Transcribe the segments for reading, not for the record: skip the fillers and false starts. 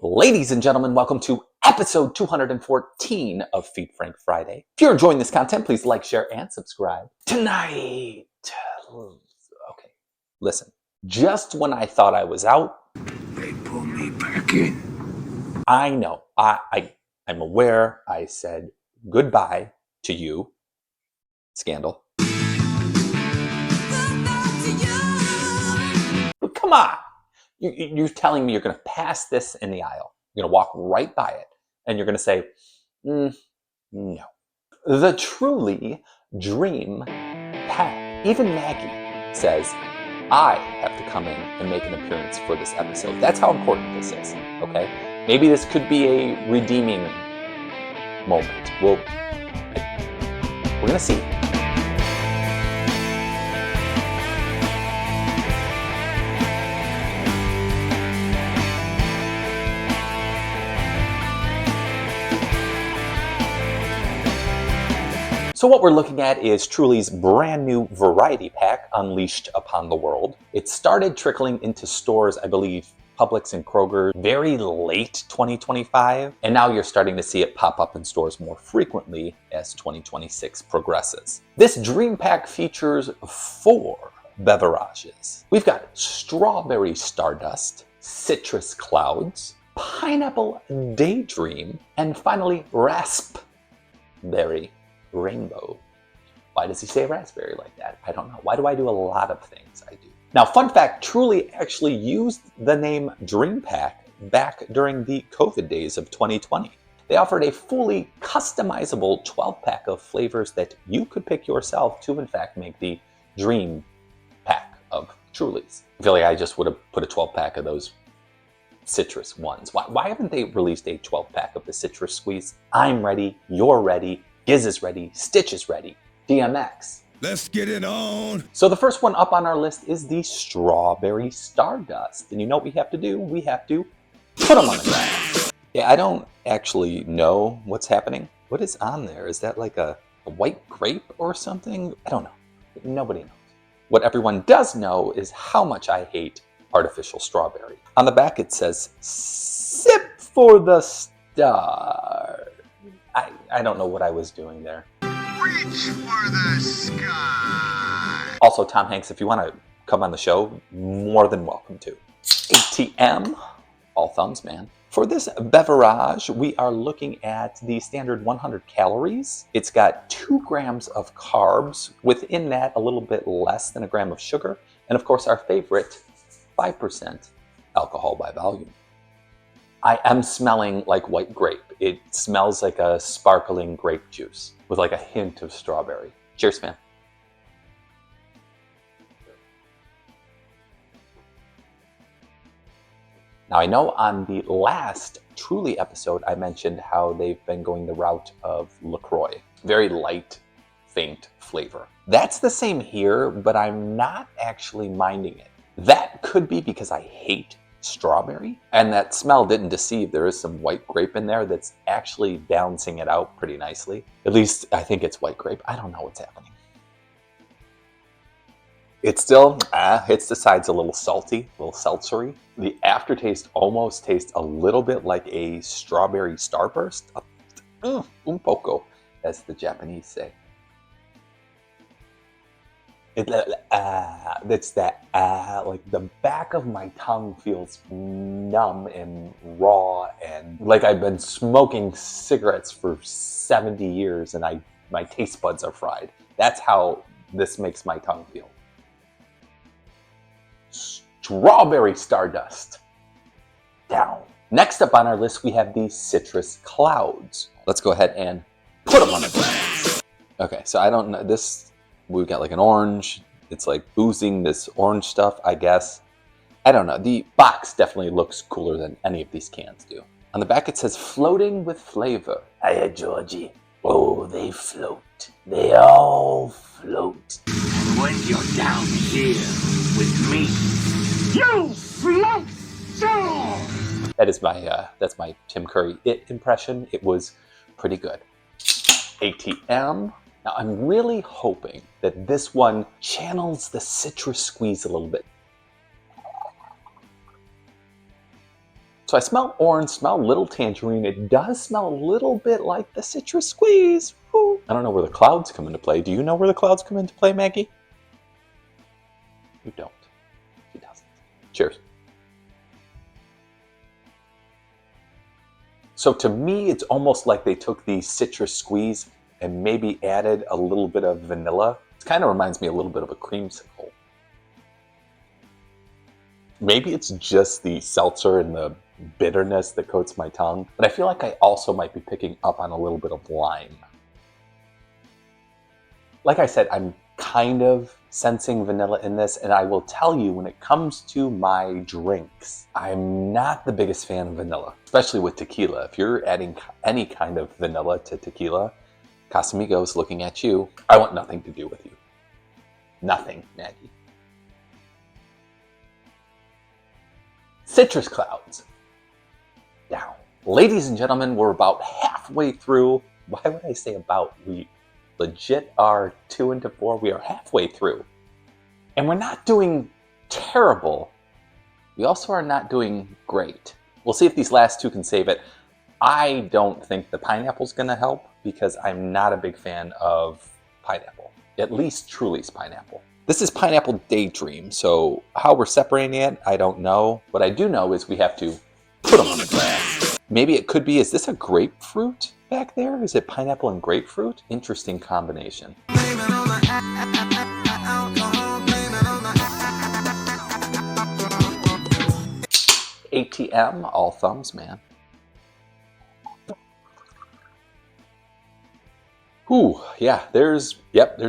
Ladies and gentlemen, welcome to episode 214 of Feed Frank Friday. If you're enjoying this content, please like, share, and subscribe. Tonight, okay, listen, just when I thought I was out, they pull me back in. I know, I'm aware I said goodbye to you, Scandal. But come on. You're telling me you're going to pass this in the aisle. You're going to walk right by it. And you're going to say, no. The Truly Dream Pack. Even Maggie says, I have to come in and make an appearance for this episode. That's how important this is, okay? Maybe this could be a redeeming moment. We're going to see. So what we're looking at is Truly's brand new variety pack unleashed upon the world. It started trickling into stores, I believe, Publix and Kroger, very late 2025. And now you're starting to see it pop up in stores more frequently as 2026 progresses. This dream pack features 4 beverages. We've got Strawberry Stardust, Citrus Clouds, Pineapple Daydream, and finally Raspberry Rainbow. Why does he say raspberry like that? I don't know. Why do I do a lot of things I do? Now, fun fact, Truly actually used the name Dream Pack back during the COVID days of 2020. They offered a fully customizable 12-pack of flavors that you could pick yourself to, in fact, make the Dream Pack of Truly's. I feel like I just would have put a 12-pack of those citrus ones. Why haven't they released a 12-pack of the citrus squeeze? I'm ready. You're ready. Giz is ready, Stitch is ready, DMX. Let's get it on. So the first one up on our list is the Strawberry Stardust. And you know what we have to do? We have to put them on the ground. Yeah, I don't actually know what's happening. What is on there? Is that like a white grape or something? I don't know. Nobody knows. What everyone does know is how much I hate artificial strawberry. On the back it says, sip for the star. I don't know what I was doing there. Reach for the sky. Also, Tom Hanks, if you want to come on the show, more than welcome to. ATM, all thumbs, man. For this beverage, we are looking at the standard 100 calories. It's got 2 grams of carbs. Within that, a little bit less than a gram of sugar. And of course, our favorite, 5% alcohol by volume. I am smelling like white grape. It smells like a sparkling grape juice with like a hint of strawberry. Cheers, man. Now, I know on the last Truly episode, I mentioned how they've been going the route of LaCroix. Very light, faint flavor. That's the same here, but I'm not actually minding it. That could be because I hate strawberry, and that smell didn't deceive. There is some white grape in there that's actually balancing it out pretty nicely. At least I think it's white grape. I don't know what's happening. It still hits the sides a little salty, a little seltzery. The aftertaste almost tastes a little bit like a strawberry starburst. Un poco, as the Japanese say. It's that, like the back of my tongue feels numb and raw and like I've been smoking cigarettes for 70 years and my taste buds are fried. That's how this makes my tongue feel. Strawberry Stardust. Down. Next up on our list, we have the Citrus Clouds. Let's go ahead and put them on the ground. Okay, so I don't know this. We've got like an orange. It's like oozing this orange stuff, I guess. I don't know. The box definitely looks cooler than any of these cans do. On the back it says floating with flavor. Hiya, Georgie. Oh, they float. They all float. And when you're down here with me, you float too. That's my Tim Curry impression. It was pretty good. ATM. Now, I'm really hoping that this one channels the citrus squeeze a little bit. So I smell orange, smell a little tangerine. It does smell a little bit like the citrus squeeze. Woo. I don't know where the clouds come into play. Do you know where the clouds come into play, Maggie? You don't. She doesn't. Cheers. So to me, it's almost like they took the citrus squeeze and maybe added a little bit of vanilla. It kind of reminds me a little bit of a creamsicle. Maybe it's just the seltzer and the bitterness that coats my tongue, but I feel like I also might be picking up on a little bit of lime. Like I said, I'm kind of sensing vanilla in this, and I will tell you, when it comes to my drinks, I'm not the biggest fan of vanilla, especially with tequila. If you're adding any kind of vanilla to tequila, Casamigos, looking at you, I want nothing to do with you. Nothing, Maggie. Citrus clouds. Down. Ladies and gentlemen, we're about halfway through. Why would I say about? We legit are 2 into 4. We are halfway through. And we're not doing terrible. We also are not doing great. We'll see if these last two can save it. I don't think the pineapple's going to help because I'm not a big fan of pineapple. At least Truly's pineapple. This is Pineapple Daydream, so how we're separating it, I don't know. What I do know is we have to put them on the glass. Maybe it could be, is this a grapefruit back there? Is it pineapple and grapefruit? Interesting combination. ATM, all thumbs, man. Ooh, yeah, there's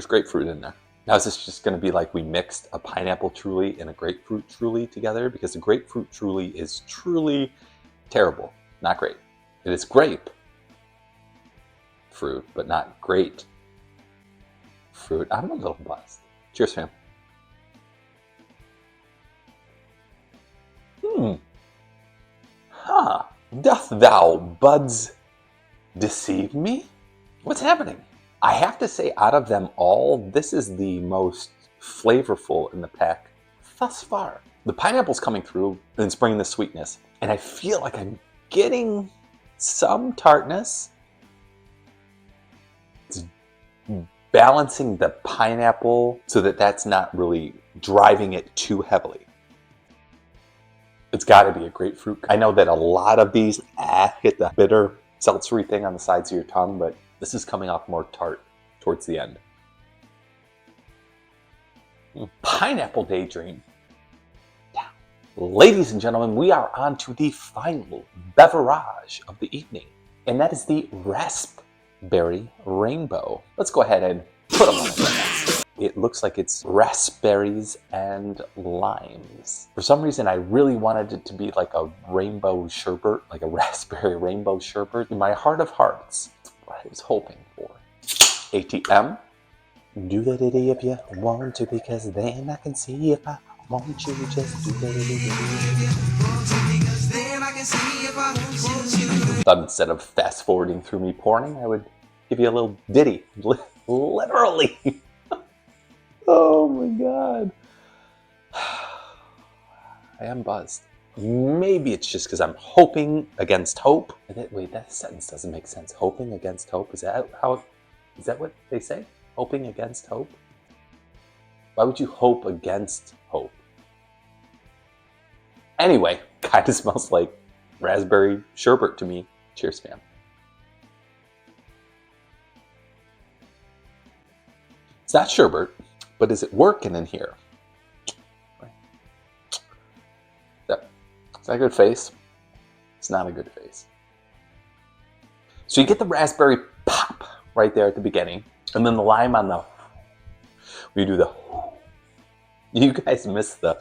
grapefruit in there. Now, is this just going to be like we mixed a pineapple Truly and a grapefruit Truly together? Because the grapefruit Truly is truly terrible. Not great. It is grape fruit, but not great fruit. I'm a little buzzed. Cheers, fam. Huh. Doth thou, buds, deceive me? What's happening? I have to say, out of them all, this is the most flavorful in the pack thus far. The pineapple's coming through and it's bringing the sweetness. And I feel like I'm getting some tartness. It's balancing the pineapple so that that's not really driving it too heavily. It's got to be a grapefruit. I know that a lot of these hit the bitter, seltzery thing on the sides of your tongue, but this is coming off more tart towards the end. Pineapple Daydream. Yeah. Ladies and gentlemen, we are on to the final beverage of the evening, and that is the Raspberry Rainbow. Let's go ahead and put them on the glass. It looks like it's raspberries and limes. For some reason, I really wanted it to be like a rainbow sherbet, like a raspberry rainbow sherbet. In my heart of hearts, what I was hoping for. ATM, do that if you want to, because then I can see if I want you. Just do that. Thought instead of fast forwarding through me pouring, I would give you a little ditty. Literally. Oh my God. I am buzzed. Maybe it's just because I'm hoping against hope. Wait, that sentence doesn't make sense. Hoping against hope? Is that what they say? Hoping against hope? Why would you hope against hope? Anyway, kind of smells like raspberry sherbet to me. Cheers, fam. It's not sherbet, but is it working in here? Is that a good face? It's not a good face. So you get the raspberry pop right there at the beginning, and then the lime on the... We do the... You guys missed the...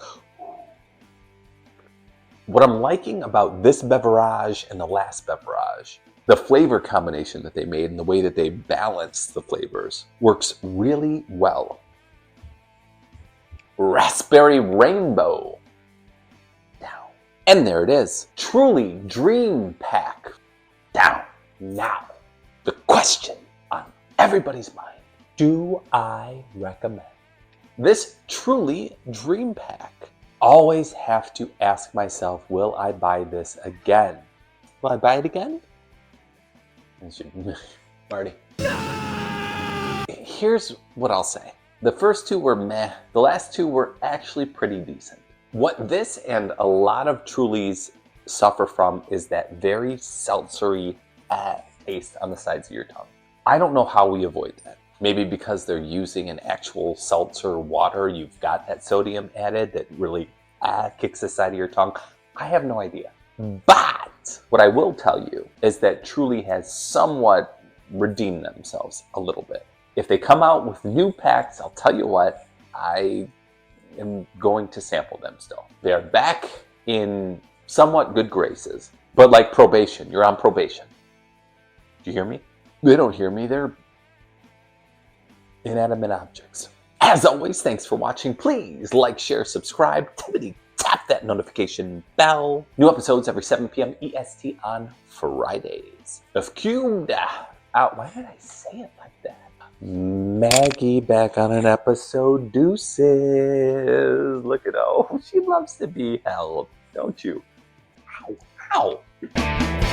What I'm liking about this beverage and the last beverage, the flavor combination that they made and the way that they balanced the flavors works really well. Raspberry Rainbow. Down. And there it is. Truly Dream Pack. Down. Now, the question on everybody's mind. Do I recommend this Truly Dream Pack always have to ask myself, will I buy this again? Will I buy it again? Marty. Here's what I'll say. The first two were meh. The last two were actually pretty decent. What this and a lot of Trulies suffer from is that very seltzery taste on the sides of your tongue. I don't know how we avoid that. Maybe because they're using an actual seltzer water, you've got that sodium added that really kicks the side of your tongue. I have no idea. But what I will tell you is that Truly has somewhat redeemed themselves a little bit. If they come out with new packs, I'll tell you what, I am going to sample them still. They're back in somewhat good graces, but like probation, you're on probation. Do you hear me? They don't hear me, they're inanimate objects. As always, thanks for watching. Please like, share, subscribe, tap that notification bell. New episodes every 7 p.m. EST on Fridays. Of Cubed out. Why did I say it like that? Maggie back on an episode. Deuces. Look at she loves to be held, don't you? Ow, ow.